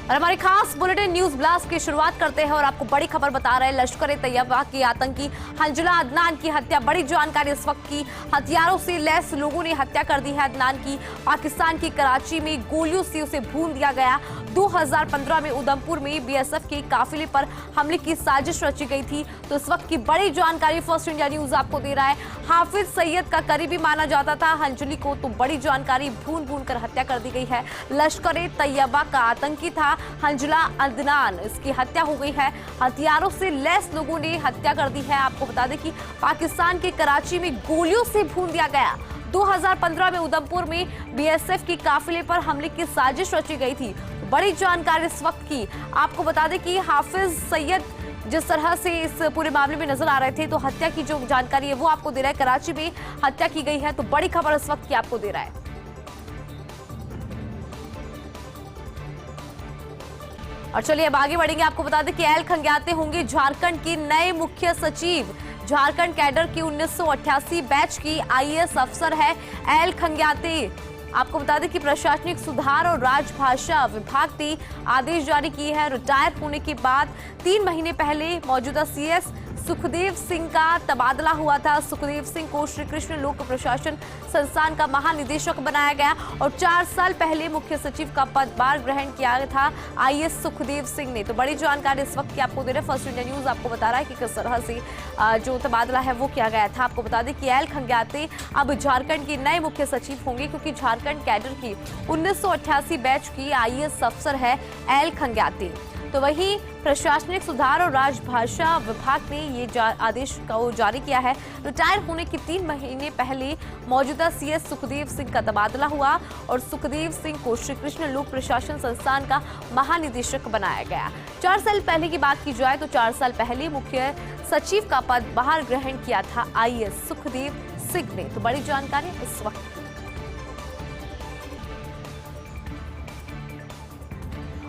और हमारे खास बुलेटिन न्यूज ब्लास्ट की शुरुआत करते हैं और आपको बड़ी खबर बता रहे हैं। लश्कर ए तैयबा की आतंकी हंजुला अदनान की हत्या, बड़ी जानकारी इस वक्त की। हथियारों से लैस लोगों ने हत्या कर दी है अदनान की। पाकिस्तान की कराची में गोलियों से उसे भून दिया गया। 2015 में उधमपुर में बीएसएफ के काफिले पर हमले की साजिश रची गई थी। तो इस वक्त की बड़ी जानकारी फर्स्ट इंडिया न्यूज आपको दे रहा है। हाफिज सईद का करीबी माना जाता था हंजुली को, तो बड़ी जानकारी, भून भून कर हत्या कर दी गई है। लश्कर ए तैयबा का आतंकी था हंजुला अदनान, इसकी हत्या हो गई है। हथियारों से लैस लोगों ने हत्या कर दी है। आपको बता दें कि पाकिस्तान के कराची में गोलियों से भून दिया गया। 2015 में उधमपुर में बीएसएफ की काफिले पर हमले की साजिश रची गई थी। बड़ी जानकारी इस वक्त की आपको बता दें कि हाफिज सईद जिस तरह से इस पूरे मामले में नजर आ रहे थे, तो हत्या की जो जानकारी है वो आपको दे रहा है। कराची में हत्या की गई है, तो बड़ी खबर इस वक्त की आपको दे रहा है। और चलिए अब आगे बढ़ेंगे। आपको बता दें कि एल खंग्याते होंगे झारखंड के नए मुख्य सचिव। झारखंड कैडर की 1988 बैच की आईएएस अफसर है एल खंग्याते। आपको बता दें कि प्रशासनिक सुधार और राजभाषा विभाग ने आदेश जारी किए हैं। रिटायर होने के बाद 3 महीने पहले मौजूदा सीएस सुखदेव सिंह का तबादला हुआ था। सुखदेव सिंह को श्री कृष्ण लोक प्रशासन संस्थान का महानिदेशक बनाया गया और 4 साल पहले मुख्य सचिव का पदभार ग्रहण किया था आईएएस सुखदेव सिंह ने। तो बड़ी जानकारी इस वक्त की आपको दे रहे हैं। फर्स्ट इंडिया न्यूज आपको बता रहा है कि किस तरह से जो तबादला है वो किया गया था। आपको बता दें कि एल खंग्याते अब झारखंड के नए मुख्य सचिव होंगे, क्योंकि झारखंड कैडर की 1988 बैच की आईएएस अफसर है एल खंग्याते। तो वहीं प्रशासनिक सुधार और राजभाषा विभाग ने ये आदेश को जारी किया है। रिटायर होने के 3 महीने पहले मौजूदा सीएस सुखदेव सिंह का तबादला हुआ और सुखदेव सिंह को श्री कृष्ण लोक प्रशासन संस्थान का महानिदेशक बनाया गया। 4 साल पहले की बात की जाए तो 4 साल पहले मुख्य सचिव का पदभार ग्रहण किया था आईएएस सुखदेव सिंह ने। तो बड़ी जानकारी इस वक्त।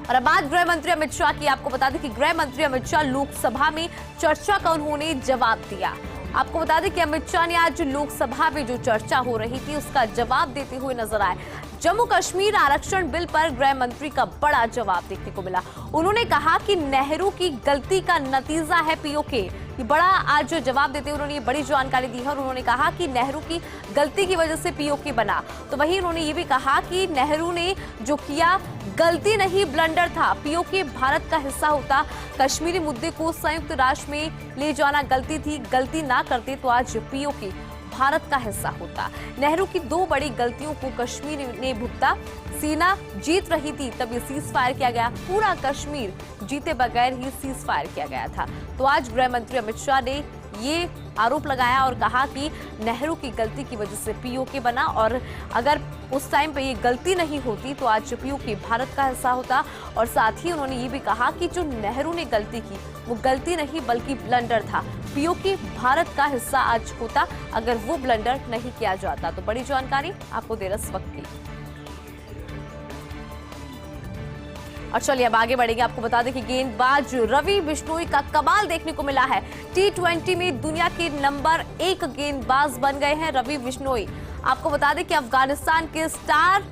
और अब बात गृह मंत्री अमित शाह की। आपको बता दें कि गृह मंत्री अमित शाह लोकसभा में चर्चा का उन्होंने जवाब दिया। आपको बता दें कि अमित शाह ने आज लोकसभा में जो चर्चा हो रही थी उसका जवाब देते हुए नजर आए। जम्मू कश्मीर आरक्षण बिल पर गृह मंत्री का बड़ा जवाब देखने को मिला। उन्होंने कहा कि नेहरू की गलती का नतीजा है पीओके। ये बड़ा आज जो जवाब देते हुए उन्होंने ये बड़ी जानकारी दी है और उन्होंने कहा कि नेहरू की गलती की वजह से पीओके बना। तो वहीं उन्होंने ये भी कहा कि नेहरू ने जो किया गलती नहीं, ब्लंडर था। पीओके भारत का हिस्सा होता, कश्मीरी मुद्दे को संयुक्त राष्ट्र में ले जाना गलती थी। गलती ना करते तो आज पीओके भारत का हिस्सा होता। नेहरू की 2 बड़ी गलतियों को कश्मीर ने भुगता। सेना जीत रही थी तब ये सीज फायर किया गया। पूरा कश्मीर जीते बगैर ही सीज फायर किया गया था। तो आज गृह मंत्री अमित शाह ने ये आरोप लगाया और कहा कि नेहरू की गलती की वजह से पीओके बना और अगर उस टाइम पे ये गलती नहीं होती तो आज पीओके भारत का हिस्सा होता। और साथ ही उन्होंने ये भी कहा कि जो नेहरू ने गलती की वो गलती नहीं बल्कि ब्लंडर था। पीओके भारत का हिस्सा आज होता अगर वो ब्लंडर नहीं किया जाता। तो बड़ी जानकारी आपको दे रहा इस वक्त की। और चलिए अब आगे बढ़ेंगे। आपको बता दें कि गेंदबाज रवि बिश्नोई का कमाल देखने को मिला है। T20 में दुनिया के नंबर 1 गेंदबाज बन गए हैं रवि बिश्नोई। आपको बता दें कि अफगानिस्तान के star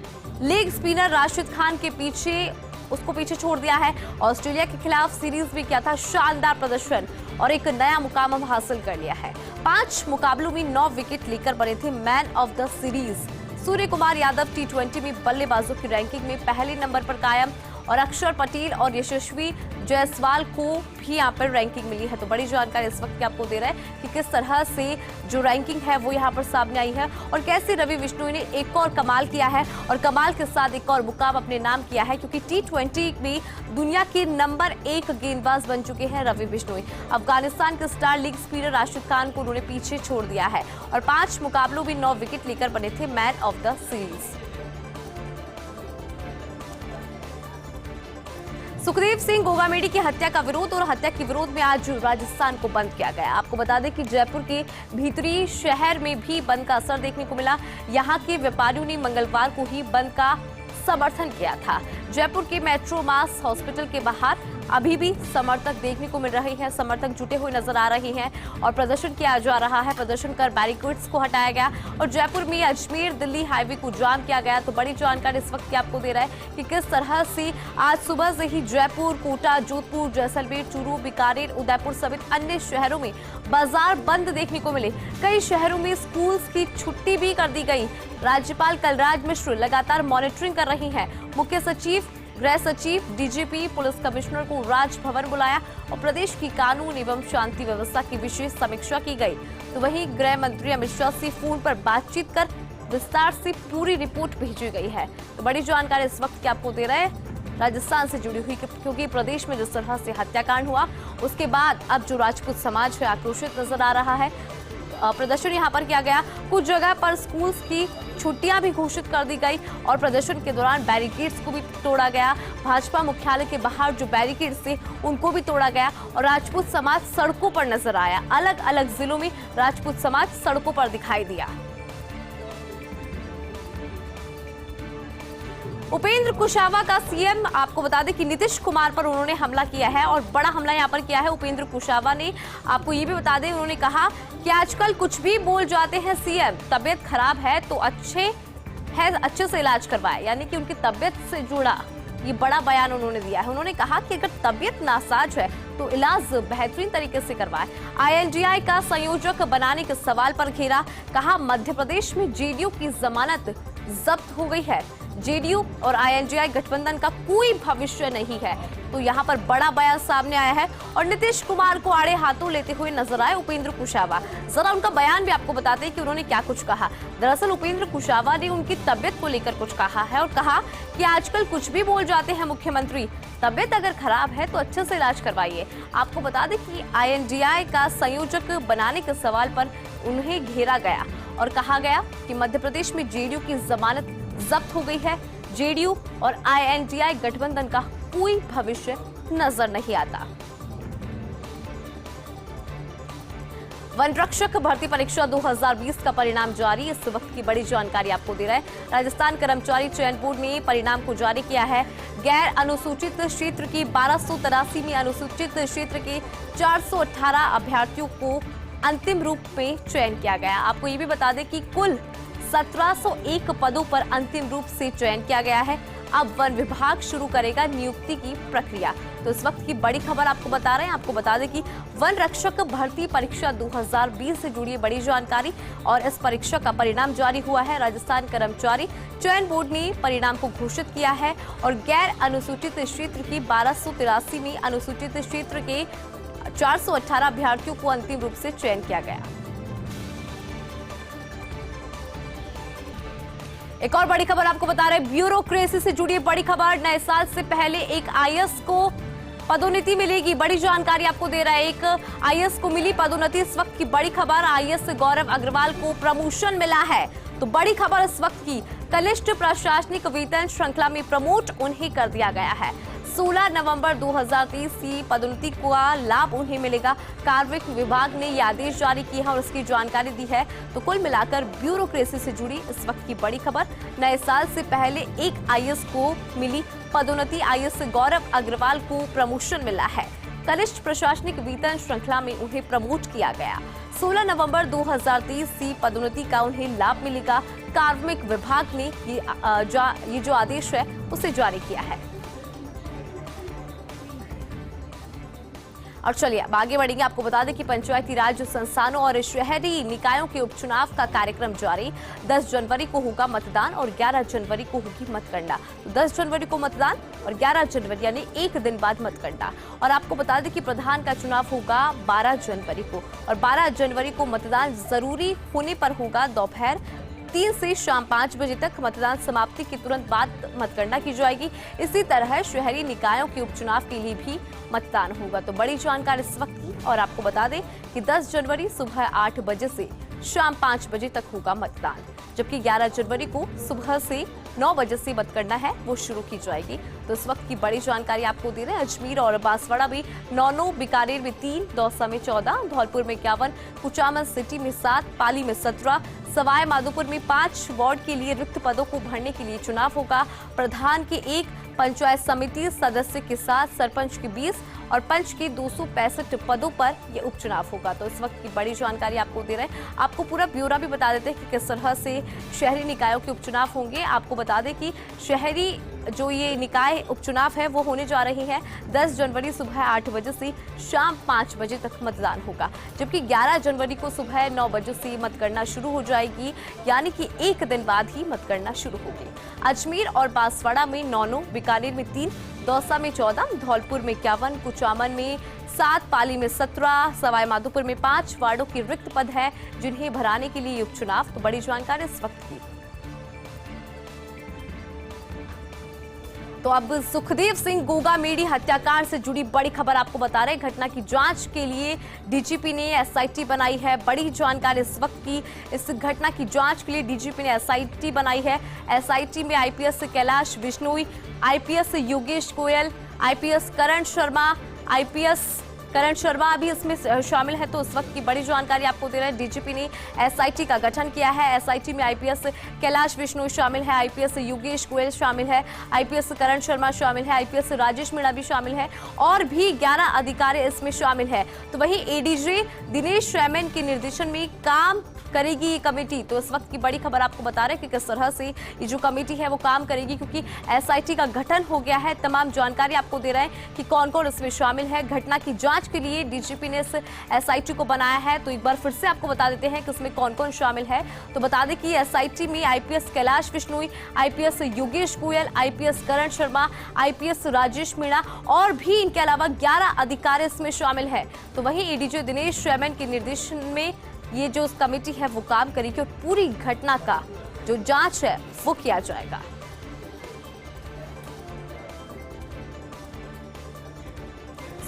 leg spinner Rashid Khan के पीछे छोड़ दिया है। ऑस्ट्रेलिया के खिलाफ सीरीज में किया था शानदार प्रदर्शन और एक नया मुकाम हासिल कर लिया है। 5 मुकाबलों में 9 विकेट लेकर बने थे man of the series. Surya Kumar Yadav T20 में बल्लेबाजों की रैंकिंग में पहले नंबर पर कायम और अक्षर पटेल और यशस्वी जायसवाल को भी यहाँ पर रैंकिंग मिली है। तो बड़ी जानकारी इस वक्त की आपको दे रहा है कि किस तरह से जो रैंकिंग है वो यहाँ पर सामने आई है और कैसे रवि बिश्नोई ने एक और कमाल किया है और कमाल के साथ एक और मुकाम अपने नाम किया है, क्योंकि T20 में दुनिया के नंबर 1 गेंदबाज बन चुके हैं रवि बिश्नोई। अफगानिस्तान के star leg spinner Rashid Khan को उन्होंने पीछे छोड़ दिया है और 5 मुकाबलों में 9 विकेट लेकर बने थे man of the series. Sukhdev Singh Gogamedi की हत्या का विरोध और हत्या के विरोध में आज राजस्थान को बंद किया गया। आपको बता दें कि जयपुर के भीतरी शहर में भी बंद का असर देखने को मिला। यहां के व्यापारियों ने मंगलवार को ही बंद का समर्थन किया था। जयपुर के मेट्रो मास हॉस्पिटल के बाहर अभी भी समर्थक देखने को मिल रहे हैं, समर्थक जुटे हुए नजर आ रहे हैं और प्रदर्शन किया जा रहा है। प्रदर्शन कर बैरिकेड्स को हटाया गया और जयपुर में अजमेर दिल्ली हाईवे को जाम किया गया। तो बड़ी जानकारी इस वक्त की आपको दे रहा है कि किस तरह से आज सुबह से ही जयपुर, कोटा, जोधपुर, जैसलमेर, चूरू, बीकानेर, उदयपुर समेत अन्य शहरों में बाजार बंद देखने को मिले। कई शहरों में स्कूल्स की छुट्टी भी कर दी गई। राज्यपाल कलराज मिश्र लगातार मॉनिटरिंग कर रही हैं। मुख्य सचिव, गृह सचिव, डीजीपी, पुलिस कमिश्नर को राजभवन बुलाया और प्रदेश की कानून एवं शांति व्यवस्था की विशेष समीक्षा की गई। तो वहीं गृह मंत्री अमित शाह से फोन पर बातचीत कर विस्तार से पूरी रिपोर्ट भेजी गई है। तो बड़ी जानकारी इस वक्त की आपको दे रहे हैं राजस्थान से जुड़ी हुई, क्योंकि प्रदेश में जिस तरह से हत्याकांड हुआ उसके बाद अब जो राजपूत समाज है आक्रोशित नजर आ रहा है। प्रदर्शन यहां पर किया गया, कुछ जगह पर स्कूल्स की छुट्टियां भी घोषित कर दी गई और प्रदर्शन के दौरान बैरिकेड्स को भी तोड़ा गया। भाजपा मुख्यालय के बाहर जो बैरिकेड्स थे उनको भी तोड़ा गया और राजपूत समाज सड़कों पर नजर आया। अलग अलग जिलों में राजपूत समाज सड़कों पर दिखाई दिया। उपेंद्र कुशवाहा का सीएम, आपको बता दें कि नीतीश कुमार पर उन्होंने हमला किया है और बड़ा हमला यहां पर किया है उपेंद्र कुशवाहा ने। आपको ये भी बता दें, उन्होंने कहा कि आजकल कुछ भी बोल जाते हैं सीएम, तबीयत खराब है तो अच्छे से इलाज करवाए, यानी कि उनकी तबीयत से जुड़ा ये बड़ा बयान उन्होंने दिया है। उन्होंने कहा कि अगर तबीयत नासाज है तो इलाज बेहतरीन तरीके से करवाए। INDI का संयोजक बनाने के सवाल पर घेरा, कहा मध्य प्रदेश में जेडीयू की जमानत जब्त हो गई है। जेडीयू और INDI गठबंधन का कोई भविष्य नहीं है। तो यहाँ पर बड़ा बयान सामने आया है और नीतीश कुमार को आड़े हाथों लेते हुए नजर आए उपेंद्र कुशवाहा। जरा उनका बयान भी आपको बताते हैं कि उन्होंने क्या कुछ कहा। दरअसल उपेंद्र कुशवाहा ने उनकी तबियत को लेकर कुछ कहा है और कहा कि आजकल कुछ भी बोल जाते हैं मुख्यमंत्री, तबियत अगर खराब है तो अच्छे से इलाज करवाइए। आपको बता दें कि INDI का संयोजक बनाने के सवाल पर उन्हें घेरा गया और कहा गया कि मध्य प्रदेश में जेडीयू की जमानत जब्त हो गई है। जेडीयू और INDI गठबंधन का कोई भविष्य नजर नहीं आता। वन रक्षक भर्ती परीक्षा 2020 का परिणाम जारी, इस वक्त की बड़ी जानकारी आपको दे रहा है। राजस्थान कर्मचारी चयन बोर्ड ने परिणाम को जारी किया है। गैर अनुसूचित क्षेत्र की 1283 में अनुसूचित क्षेत्र के 418 अभ्यर्थियों को अंतिम रूप में चयन किया गया। आपको ये भी बता दें कि कुल 1701 पदों पर अंतिम रूप से चयन किया गया है। अब वन विभाग शुरू करेगा नियुक्ति की प्रक्रिया। तो इस वक्त की बड़ी खबर आपको बता रहे हैं। आपको बता दें कि वन रक्षक भर्ती परीक्षा 2020 से जुड़ी बड़ी जानकारी और इस परीक्षा का परिणाम जारी हुआ है। राजस्थान कर्मचारी चयन बोर्ड ने परिणाम को घोषित किया है और गैर अनुसूचित क्षेत्र की 1283 में अनुसूचित क्षेत्र के 418 अभ्यर्थियों को अंतिम रूप से चयन किया गया। एक और बड़ी खबर आपको बता रहे हैं, ब्यूरोक्रेसी से जुड़ी बड़ी खबर। नए साल से पहले एक IAS को पदोन्नति मिलेगी, बड़ी जानकारी आपको दे रहा है। एक IAS को मिली पदोन्नति, इस वक्त की बड़ी खबर। IAS गौरव अग्रवाल को प्रमोशन मिला है। तो बड़ी खबर इस वक्त की, कनिष्ठ प्रशासनिक वेतन श्रृंखला में प्रमोट उन्हें कर दिया गया है। 16 नवंबर 2023 की पदोन्नति का लाभ उन्हें मिलेगा। कार्मिक विभाग ने यह आदेश जारी किया है और उसकी जानकारी दी है। तो कुल मिलाकर ब्यूरोक्रेसी से जुड़ी इस वक्त की बड़ी खबर, नए साल से पहले एक IAS को मिली पदोन्नति। IAS गौरव अग्रवाल को प्रमोशन मिला है। कनिष्ठ प्रशासनिक वेतन श्रृंखला में उन्हें प्रमोट किया गया। 16 नवंबर 2023 की पदोन्नति का उन्हें लाभ मिलेगा। कार्मिक विभाग ने ये जो आदेश है उसे जारी किया है। और चलिए अब आगे बढ़ेंगे। आपको बता दें कि पंचायती राज संस्थानों और शहरी निकायों के उपचुनाव का कार्यक्रम जारी। 10 जनवरी को होगा मतदान और 11 जनवरी को होगी मतगणना। 10 जनवरी को मतदान और 11 जनवरी यानी एक दिन बाद मतगणना। और आपको बता दें कि प्रधान का चुनाव होगा 12 जनवरी को और 12 जनवरी को मतदान जरूरी होने पर होगा दोपहर 3 से शाम 5 बजे तक। मतदान समाप्ति के तुरंत बाद मतगणना की जाएगी। इसी तरह शहरी निकायों के उपचुनाव के लिए भी मतदान होगा। तो बड़ी जानकारी इस वक्त की। और आपको बता दें कि 10 जनवरी सुबह 8 बजे से शाम 5 बजे तक होगा मतदान, जबकि 11 जनवरी को सुबह से 9 बजे से मतगणना है वो शुरू की जाएगी। तो इस वक्त की बड़ी जानकारी आपको दे रहे हैं। अजमेर और बांसवाड़ा में 9, बीकानेर में 3, दौसा में 14, धौलपुर में 51, कुचामन सिटी में 7, पाली में 17, सवाई माधोपुर में 5 वार्ड के लिए रिक्त पदों को भरने के लिए चुनाव होगा। प्रधान के 1, पंचायत समिति सदस्य के साथ सरपंच के 20 और पंच के 265 पदों पर यह उपचुनाव होगा। तो इस वक्त की बड़ी जानकारी आपको दे रहे हैं। आपको पूरा ब्यौरा भी बता देते हैं कि किस तरह से शहरी निकायों के उपचुनाव होंगे। आपको बता दें कि शहरी जो ये निकाय उपचुनाव है वो होने जा रही है 10 जनवरी सुबह 8 बजे से शाम 5 बजे तक मतदान होगा, जबकि 11 जनवरी को सुबह 9 बजे से मतगणना शुरू हो जाएगी, यानी कि एक दिन बाद ही मतगणना शुरू होगी। अजमेर और बांसवाड़ा में 9, बीकानेर में 3, दौसा में 14, धौलपुर में 51, कुचामन में 7, पाली में 17, सवाई माधोपुर में 5 वार्डों के रिक्त पद है जिन्हें भराने के लिए उपचुनाव। तो बड़ी जानकारी इस वक्त की। तो अब सुखदेव सिंह गोगामेडी हत्याकांड से जुड़ी बड़ी खबर आपको बता रहे हैं। घटना की जांच के लिए डीजीपी ने एसआईटी बनाई है। बड़ी जानकारी इस वक्त की। इस घटना की जांच के लिए डीजीपी ने एसआईटी बनाई है। एसआईटी में IPS Kailash Bishnoi, IPS Yogesh Goyal, IPS Karan Sharma भी इसमें शामिल है। तो इस वक्त की बड़ी जानकारी आपको दे रहे हैं। डीजीपी ने एसआईटी का गठन किया है। एसआईटी में आईपीएस कैलाश बिश्नोई शामिल है, आईपीएस योगेश गोयल शामिल है, आईपीएस करण शर्मा शामिल है, आईपीएस राजेश मीणा भी शामिल है और भी 11 अधिकारी इसमें शामिल है। तो वहीं एडीजी दिनेश शैमन के निर्देशन में काम करेगी ये कमेटी। तो इस वक्त की बड़ी खबर आपको बता रहे हैं कि किस तरह से ये जो कमेटी है वो काम करेगी, क्योंकि एसआईटी का गठन हो गया है। तमाम जानकारी आपको दे रहे हैं कि कौन कौन इसमें शामिल है। घटना की जांच के लिए डीजीपी ने इस एसआईटी को बनाया है। तो एक बार फिर से आपको बता देते हैं कि इसमें कौन कौन शामिल है। तो बता दें कि एसआईटी में IPS Kailash Bishnoi, IPS Yogesh Goyal, IPS Karan Sharma, IPS Rajesh Meena और भी इनके अलावा 11 अधिकारी इसमें शामिल है। तो वहीं एडीजी दिनेश शैमन के निर्देशन में ये जो कमेटी है वो काम करेगी और पूरी घटना का जो जांच है वो किया जाएगा।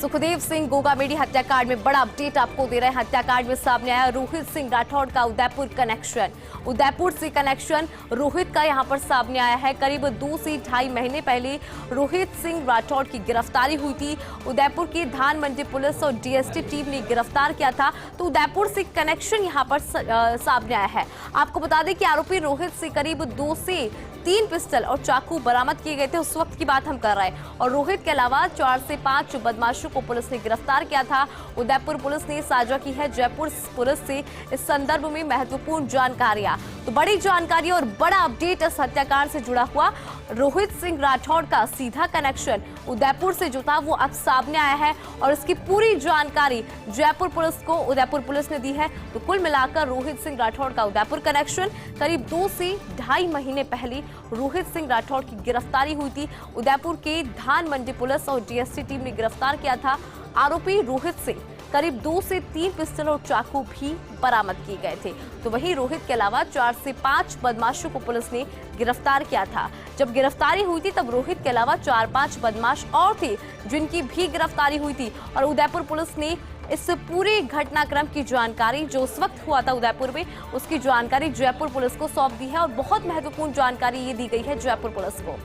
सुखदेव सिंह गोगामेडी हत्याकांड में बड़ा अपडेट आपको दे रहे हैं। हत्याकांड में सामने आया रोहित सिंह राठौड़ का उदयपुर कनेक्शन। उदयपुर से कनेक्शन रोहित का यहां पर सामने आया है। करीब 2 से 2.5 महीने पहले रोहित सिंह राठौड़ की गिरफ्तारी हुई थी। उदयपुर की धान मंडी पुलिस और डीएसटी टीम ने गिरफ्तार किया था। तो उदयपुर से कनेक्शन यहां पर सामने आया है। आपको बता दें कि आरोपी रोहित से करीब 2 से 3 पिस्टल और चाकू बरामद किए गए थे। उस वक्त की बात हम कर रहे हैं। और रोहित के अलावा 4 से 5 बदमाशों को पुलिस ने गिरफ्तार किया था। उदयपुर पुलिस ने साझा की है जयपुर पुलिस से इस संदर्भ में महत्वपूर्ण जानकारियां। तो बड़ी जानकारी और बड़ा अपडेट इस हत्याकांड से जुड़ा हुआ। रोहित सिंह राठौड़ का सीधा कनेक्शन उदयपुर से जो था वो अब सामने आया है और इसकी पूरी जानकारी जयपुर पुलिस को उदयपुर पुलिस ने दी है। तो कुल मिलाकर रोहित सिंह राठौड़ का उदयपुर कनेक्शन। करीब 2 से 2.5 महीने पहले रोहित सिंह राठौड़ की गिरफ्तारी हुई थी। उदयपुर के धान मंडी पुलिस और डीएसटी टीम ने गिरफ्तार किया था। आरोपी रोहित से करीब 2 से 3 पिस्टल और चाकू भी बरामद किए गए थे। तो वहीं रोहित के अलावा 4 से 5 बदमाशों को पुलिस ने गिरफ्तार किया था। जब गिरफ्तारी हुई थी तब रोहित के अलावा 4-5 बदमाश और थे जिनकी भी गिरफ्तारी हुई थी। और उदयपुर पुलिस ने इस पूरे घटनाक्रम की जानकारी जो उस वक्त हुआ था उदयपुर में, उसकी जानकारी जयपुर पुलिस को सौंप दी है और बहुत महत्वपूर्ण जानकारी ये दी गई है जयपुर पुलिस को।